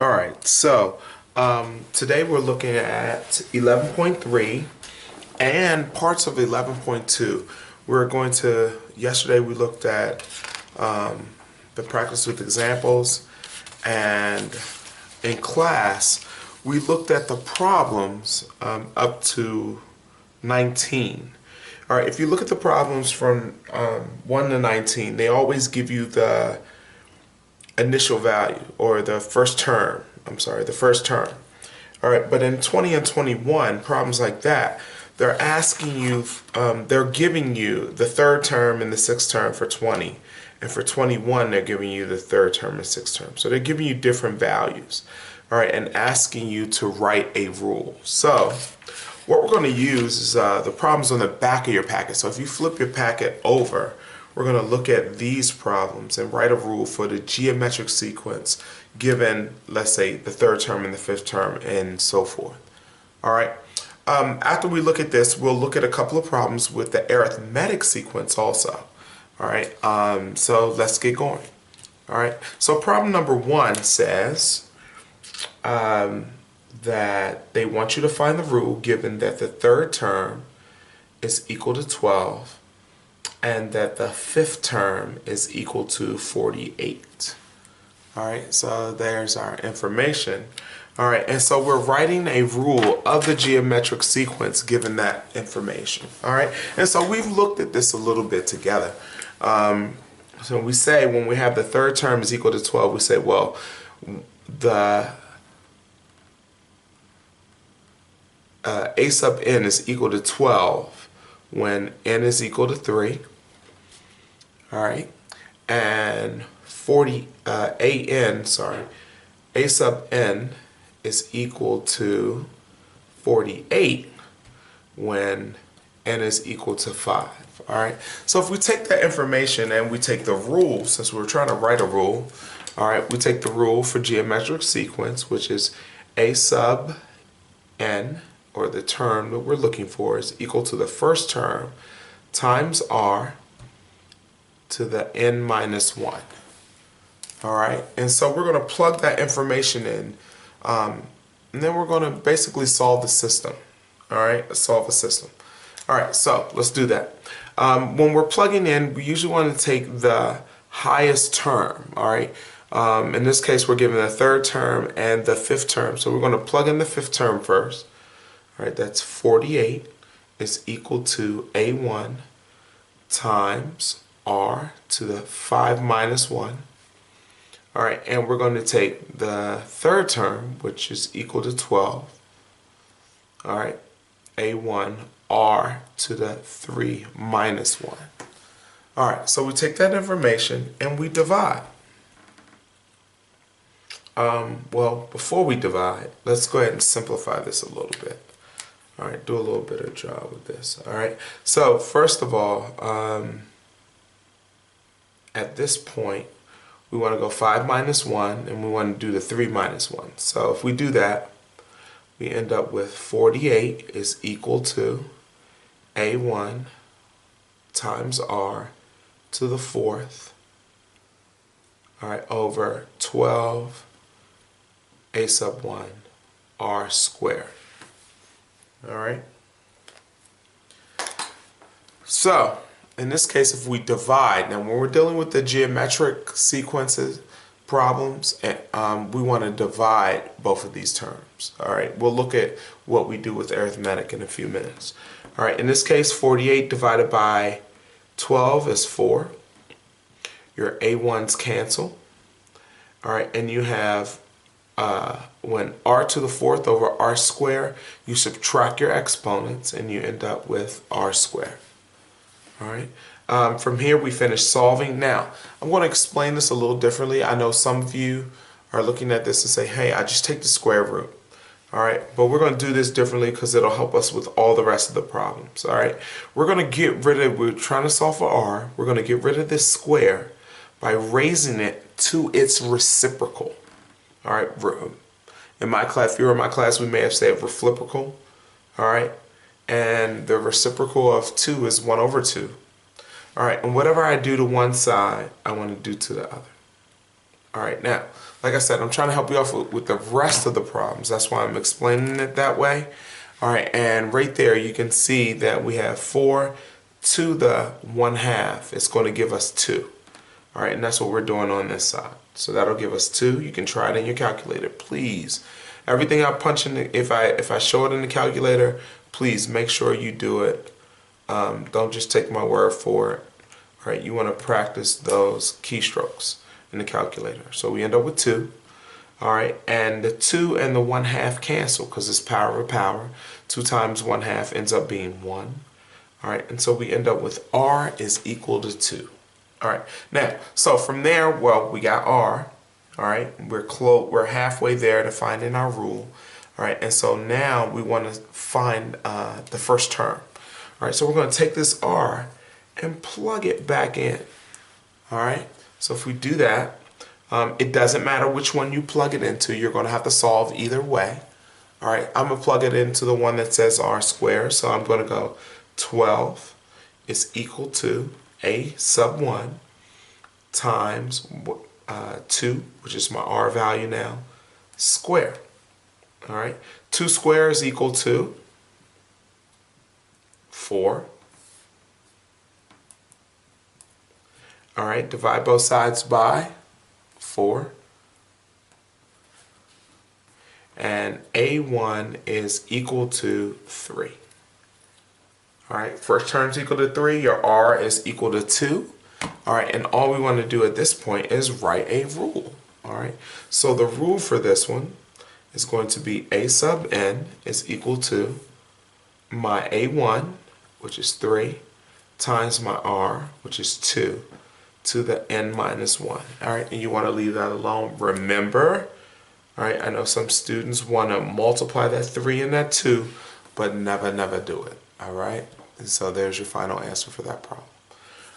All right, so today we're looking at 11.3 and parts of 11.2. Yesterday we looked at the practice with examples, and in class we looked at the problems up to 19. All right, if you look at the problems from 1 to 19, they always give you the initial value, or the first term. The first term. All right, but in 20 and 21, problems like that, they're asking you, they're giving you the third term and the sixth term for 20. And for 21, they're giving you the third term and sixth term. So they're giving you different values. All right, and asking you to write a rule. So what we're going to use is the problems on the back of your packet. So if you flip your packet over, we're going to look at these problems and write a rule for the geometric sequence given, let's say, the third term and the fifth term and so forth. All right. After we look at this, we'll look at a couple of problems with the arithmetic sequence also. All right. So let's get going. All right. So problem number 1 says that they want you to find the rule given that the third term is equal to 12 and that the fifth term is equal to 48. All right, so there's our information. All right, and so we're writing a rule of the geometric sequence given that information. All right, and so we've looked at this a little bit together. So we say when we have the third term is equal to 12, we say, well, the a sub n is equal to 12 when n is equal to 3. All right, and a sub n is equal to 48 when n is equal to 5. All right, so if we take that information and we take the rule, since we're trying to write a rule, all right, we take the rule for geometric sequence, which is a sub n, or the term that we're looking for, is equal to the first term times r to the n minus 1. All right, and so we're going to plug that information in, and then we're going to basically solve the system. All right, solve a system. All right, so let's do that. When we're plugging in, we usually want to take the highest term. All right, in this case, we're given the third term and the fifth term, so we're going to plug in the fifth term first. All right, that's 48 is equal to a1 times r to the 5 minus 1. All right, and we're going to take the third term, which is equal to 12. All right, a1 r to the 3 minus 1. All right, so we take that information and we divide. Well, before we divide, let's go ahead and simplify this a little bit. All right, do a little bit of job with this. All right, so first of all, at this point, we want to go 5 minus 1, and we want to do the 3 minus 1. So if we do that, we end up with 48 is equal to a1 times r to the 4th, all right, over 12 a sub 1 r squared. All right. So in this case, if we divide, now when we're dealing with the geometric sequences problems, we want to divide both of these terms. All right, we'll look at what we do with arithmetic in a few minutes. All right, in this case, 48 divided by 12 is 4. Your a1's cancel. All right, and you have when r to the 4th over r squared, you subtract your exponents and you end up with r squared. All right. From here, we finish solving. Now, I'm going to explain this a little differently. I know some of you are looking at this and say, hey, I just take the square root. All right. But we're going to do this differently because it'll help us with all the rest of the problems. All right. We're going to get rid of, we're trying to solve for r. We're going to get rid of this square by raising it to its reciprocal. All right. In my class, if you were in my class, we may have said reciprocal. All right. And the reciprocal of 2 is 1 over 2. All right, and whatever I do to one side, I want to do to the other. All right, now, like I said, I'm trying to help you off with the rest of the problems. That's why I'm explaining it that way. All right, and right there you can see that we have 4 to the 1/2. It's going to give us 2. All right, and that's what we're doing on this side. So that'll give us 2. You can try it in your calculator, please. Everything I punch in, if I show it in the calculator, please make sure you do it. Don't just take my word for it. All right, you want to practice those keystrokes in the calculator. So we end up with 2. All right, and the 2 and the 1/2 cancel because it's power over power. 2 times 1/2 ends up being 1. All right, and so we end up with R is equal to 2. All right, now, so from there, well, we got R. All right, we're halfway there to finding our rule. All right, and so now we want to find the first term. All right, so we're going to take this R and plug it back in. All right, so if we do that, it doesn't matter which one you plug it into. You're going to have to solve either way. All right, I'm going to plug it into the one that says R squared. So I'm going to go 12 is equal to A sub 1 times 2, which is my R value now, squared. All right, 2 squared is equal to 4. All right, divide both sides by 4. And A1 is equal to 3. All right, first term is equal to 3. Your R is equal to 2. All right, and all we want to do at this point is write a rule. All right, so the rule for this one is going to be A sub n is equal to my A1, which is 3, times my R, which is 2, to the n minus 1. All right, and you want to leave that alone. Remember, all right, I know some students want to multiply that 3 and that 2, but never do it. All right, and so there's your final answer for that problem.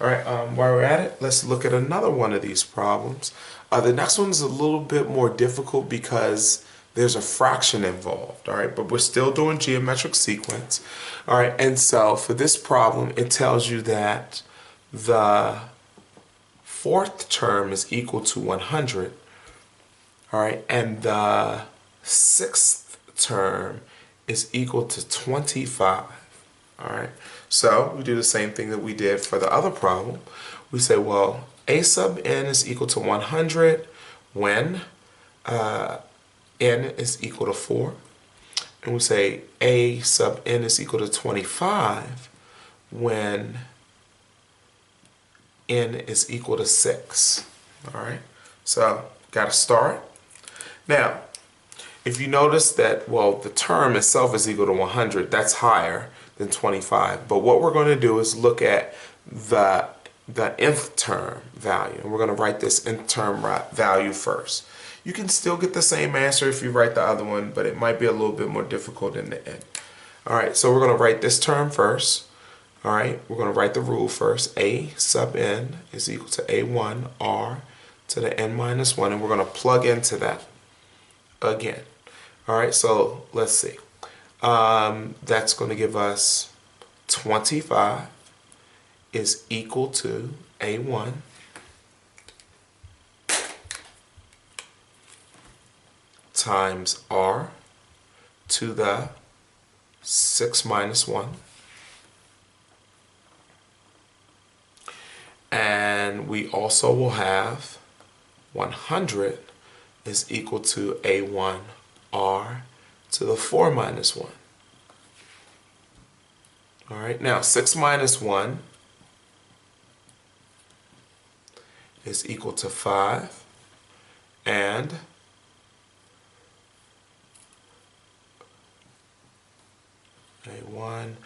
All right, while we're at it, let's look at another one of these problems. The next one is a little bit more difficult because there's a fraction involved, all right, but we're still doing geometric sequence. All right, and so for this problem, it tells you that the fourth term is equal to 100, all right, and the sixth term is equal to 25. All right, so we do the same thing that we did for the other problem. We say, well, A sub n is equal to 100 when n is equal to 4. And we say A sub n is equal to 25 when n is equal to 6. All right, so got to start. Now, if you notice that, well, the term itself is equal to 100, that's higher than 25. But what we're going to do is look at the nth term value. And we're going to write this nth term value first. You can still get the same answer if you write the other one, but it might be a little bit more difficult in the end. All right, so we're going to write this term first. All right, we're going to write the rule first. A sub n is equal to A1 R to the n minus 1, and we're going to plug into that again. All right, so let's see. That's going to give us 25 is equal to A1 times R to the 6 minus 1. And we also will have 100 is equal to A1 R to the 4 minus 1. All right, now 6 minus 1 is equal to 5, and A1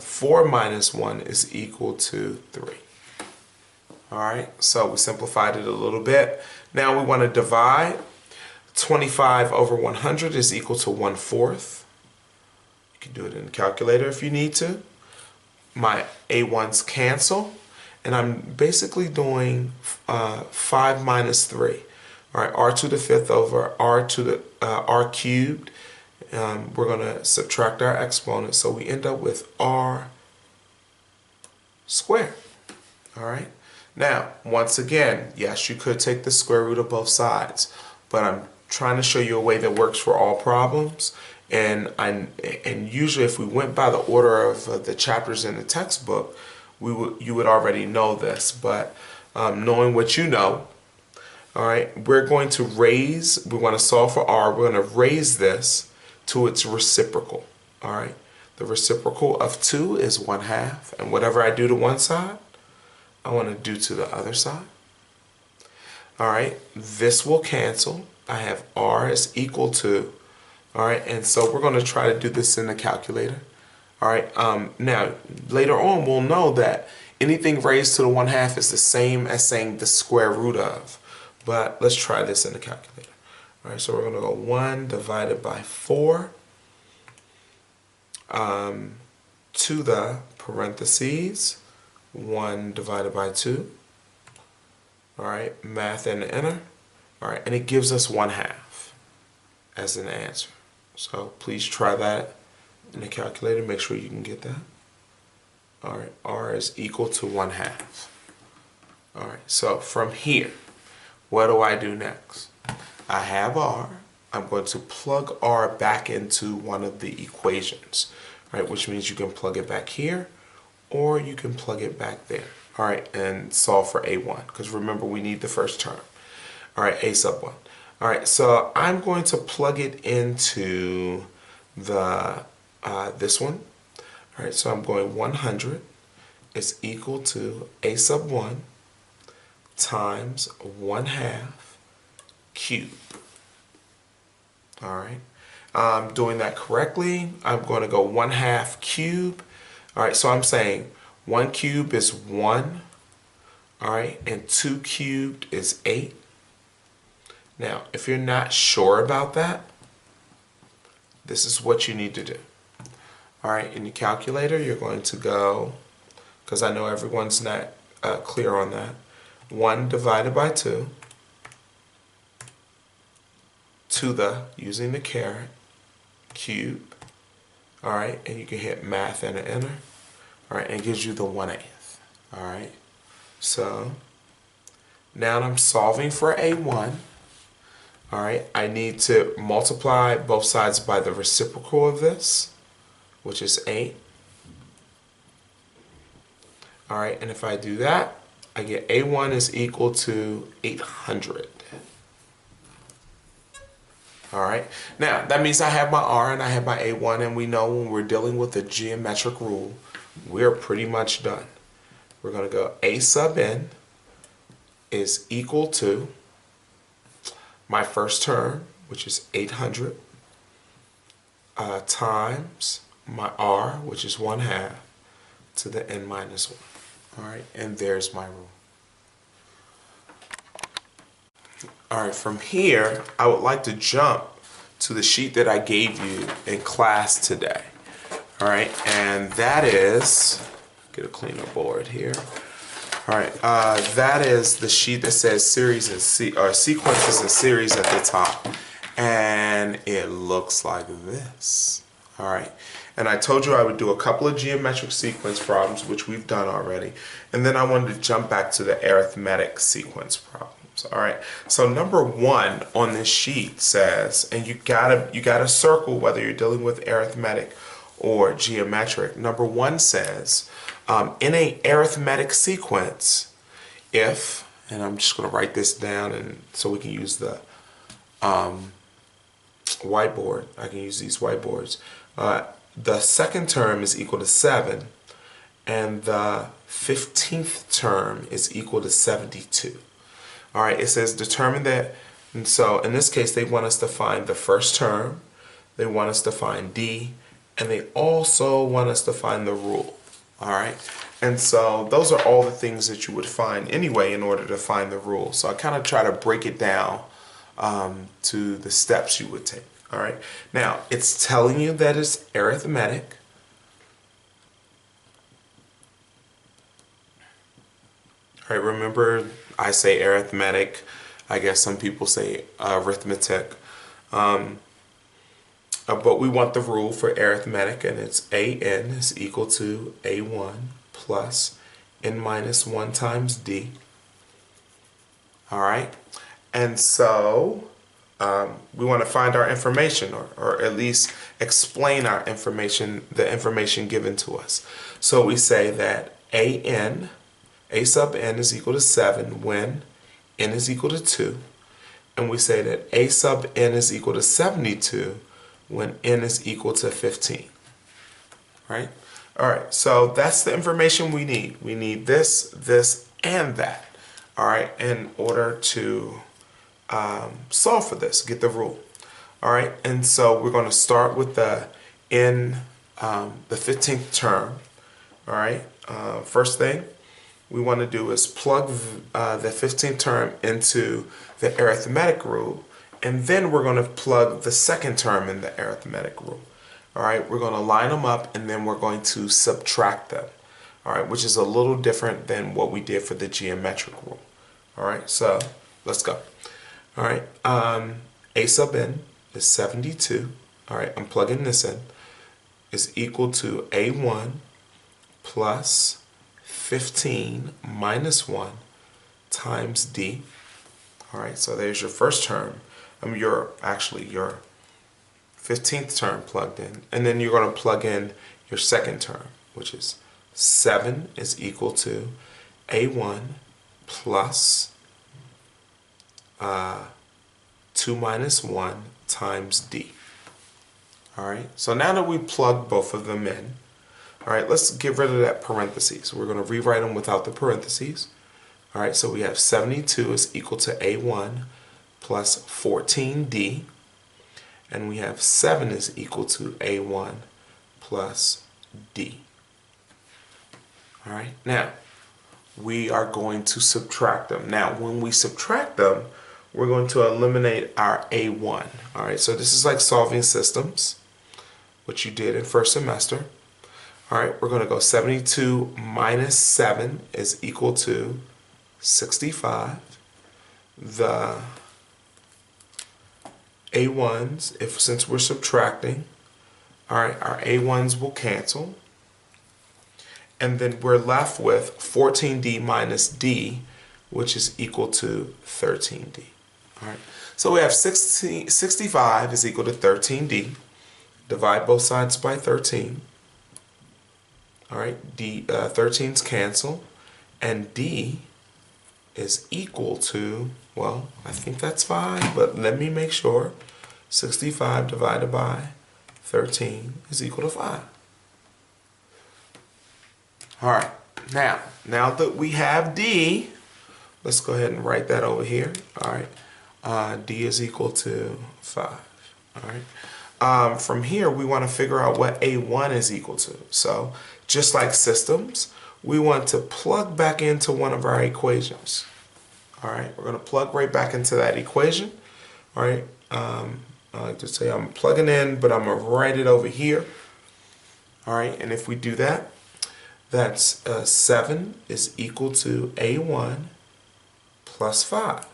4 minus 1 is equal to 3. All right, so we simplified it a little bit. Now we want to divide. 25 over 100 is equal to 1/4. You can do it in the calculator if you need to. My A1s cancel, and I'm basically doing 5 minus 3. All right, R to the 5th over R to the R cubed. We're going to subtract our exponent, so we end up with R squared. All right. Now, once again, yes, you could take the square root of both sides, but I'm trying to show you a way that works for all problems. And usually if we went by the order of the chapters in the textbook, you would already know this. But knowing what you know, all right, we're going to solve for r. We're going to raise this to its reciprocal. All right, the reciprocal of 2 is 1/2, and whatever I do to one side, I want to do to the other side. All right, this will cancel. I have r is equal to, all right, and so we're going to try to do this in the calculator. All right, now later on we'll know that anything raised to the 1/2 is the same as saying the square root of. But let's try this in the calculator. All right, so we're going to go 1 divided by 4 to the parentheses 1 divided by 2. All right, math and enter. All right, and it gives us 1/2 as an answer. So please try that in the calculator. Make sure you can get that. All right, r is equal to 1/2. All right, so from here, what do I do next? I have r. I'm going to plug r back into one of the equations, right? Which means you can plug it back here, or you can plug it back there. All right, and solve for a1, because remember we need the first term. All right, a sub 1. All right, so I'm going to plug it into the this one. All right, so I'm going 100 is equal to a sub 1 times 1/2 cube. All right, doing that correctly, I'm going to go 1/2 cube. All right, so I'm saying 1 cubed is 1. All right, and 2 cubed is 8. Now, if you're not sure about that, this is what you need to do. All right, in your calculator, you're going to go, because I know everyone's not clear on that, 1 divided by 2 to the, using the caret, cube. All right, and you can hit math and enter. All right, and it gives you the 1/8. All right, so now I'm solving for a1. All right, I need to multiply both sides by the reciprocal of this, which is 8. All right, and if I do that, I get a1 is equal to 800. All right, now that means I have my r and I have my a1, and we know when we're dealing with a geometric rule, we're pretty much done. We're going to go a sub n is equal to my first term, which is 800, times my r, which is 1/2, to the n minus 1. All right, and there's my rule. All right, from here, I would like to jump to the sheet that I gave you in class today. All right, and that is, get a cleaner board here. All right, that is the sheet that says series and sequences and series at the top, and it looks like this. All right, and I told you I would do a couple of geometric sequence problems, which we've done already, and then I wanted to jump back to the arithmetic sequence problems. All right, so number 1 on this sheet says, and you gotta circle whether you're dealing with arithmetic or geometric. Number 1 says, in a arithmetic sequence, if, and I'm just going to write this down, and so we can use the whiteboard. I can use these whiteboards. The second term is equal to 7, and the 15th term is equal to 72. All right, it says determine that, and so in this case, they want us to find the first term, they want us to find D, and they also want us to find the rule. All right, and so those are all the things that you would find anyway in order to find the rule. So I kind of try to break it down to the steps you would take. All right, now it's telling you that it's arithmetic. All right, remember I say arithmetic. I guess some people say arithmetic. But we want the rule for arithmetic, and it's an is equal to a1 plus n minus 1 times d. All right. And so we want to find our information, or at least explain our information, the information given to us. So we say that A sub n is equal to 7 when n is equal to 2. And we say that A sub n is equal to 72 when n is equal to 15. Right? All right, so that's the information we need. We need this, this, and that. All right, in order to solve for this, get the rule. All right, and so we're going to start with the 15th term. All right, first thing we want to do is plug the 15th term into the arithmetic rule, and then we're going to plug the second term in the arithmetic rule. All right, we're going to line them up, and then we're going to subtract them. All right, which is a little different than what we did for the geometric rule. All right, so let's go. All right, A sub n is 72. All right, I'm plugging this in. Is equal to A1 plus 15 minus 1 times D. All right, so there's your first term. Your 15th term plugged in. And then you're going to plug in your second term, which is 7 is equal to A1 plus 2 minus 1 times D. All right, so now that we plug both of them in, all right, let's get rid of that parentheses. We're going to rewrite them without the parentheses. All right, so we have 72 is equal to A1 plus 14D. And we have 7 is equal to A1 plus D. All right, now we are going to subtract them. Now, when we subtract them, we're going to eliminate our A1. All right, so this is like solving systems, which you did in first semester. All right, we're going to go 72 minus 7 is equal to 65. The A1s, since we're subtracting, all right, our A1s will cancel. And then we're left with 14D minus D, which is equal to 13D. All right, so we have 65 is equal to 13D. Divide both sides by 13. All right, 13's cancel. And D is equal to, well, I think that's 5, but let me make sure. 65 divided by 13 is equal to 5. All right, now that we have D, let's go ahead and write that over here. All right, D is equal to 5. All right. From here, we want to figure out what A1 is equal to. So just like systems, we want to plug back into one of our equations. All right, we're going to plug right back into that equation. All right, I like to say I'm plugging in, but I'm going to write it over here. All right, and if we do that, that's 7 is equal to A1 plus 5.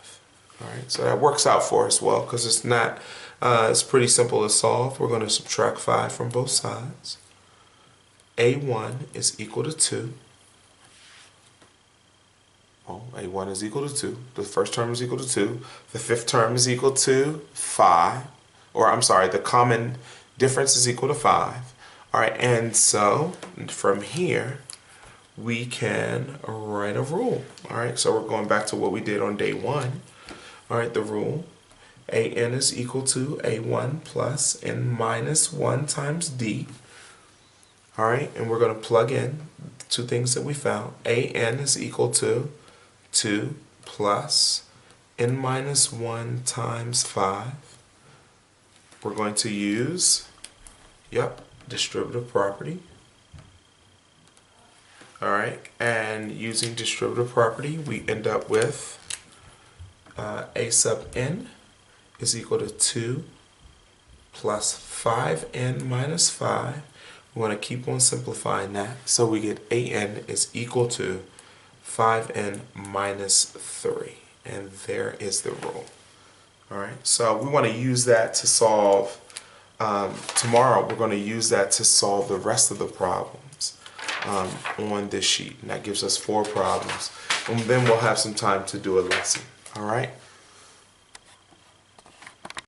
All right, so that works out for us well because it's not, it's pretty simple to solve. We're going to subtract 5 from both sides. A1 is equal to 2. Well, A1 is equal to 2. The first term is equal to 2. The fifth term is equal to 5. Or I'm sorry, the common difference is equal to 5. All right, and so from here, we can write a rule. All right, so we're going back to what we did on day 1. All right, the rule, AN is equal to A1 plus N minus 1 times D. All right, and we're going to plug in two things that we found. AN is equal to 2 plus N minus 1 times 5. We're going to use, distributive property. All right, and using distributive property, we end up with A sub n is equal to 2 plus 5n minus 5. We want to keep on simplifying that. So we get AN is equal to 5n minus 3. And there is the rule. All right, so we want to use that to solve, tomorrow we're going to use that to solve the rest of the problems on this sheet. And that gives us 4 problems. And then we'll have some time to do a lesson. All right.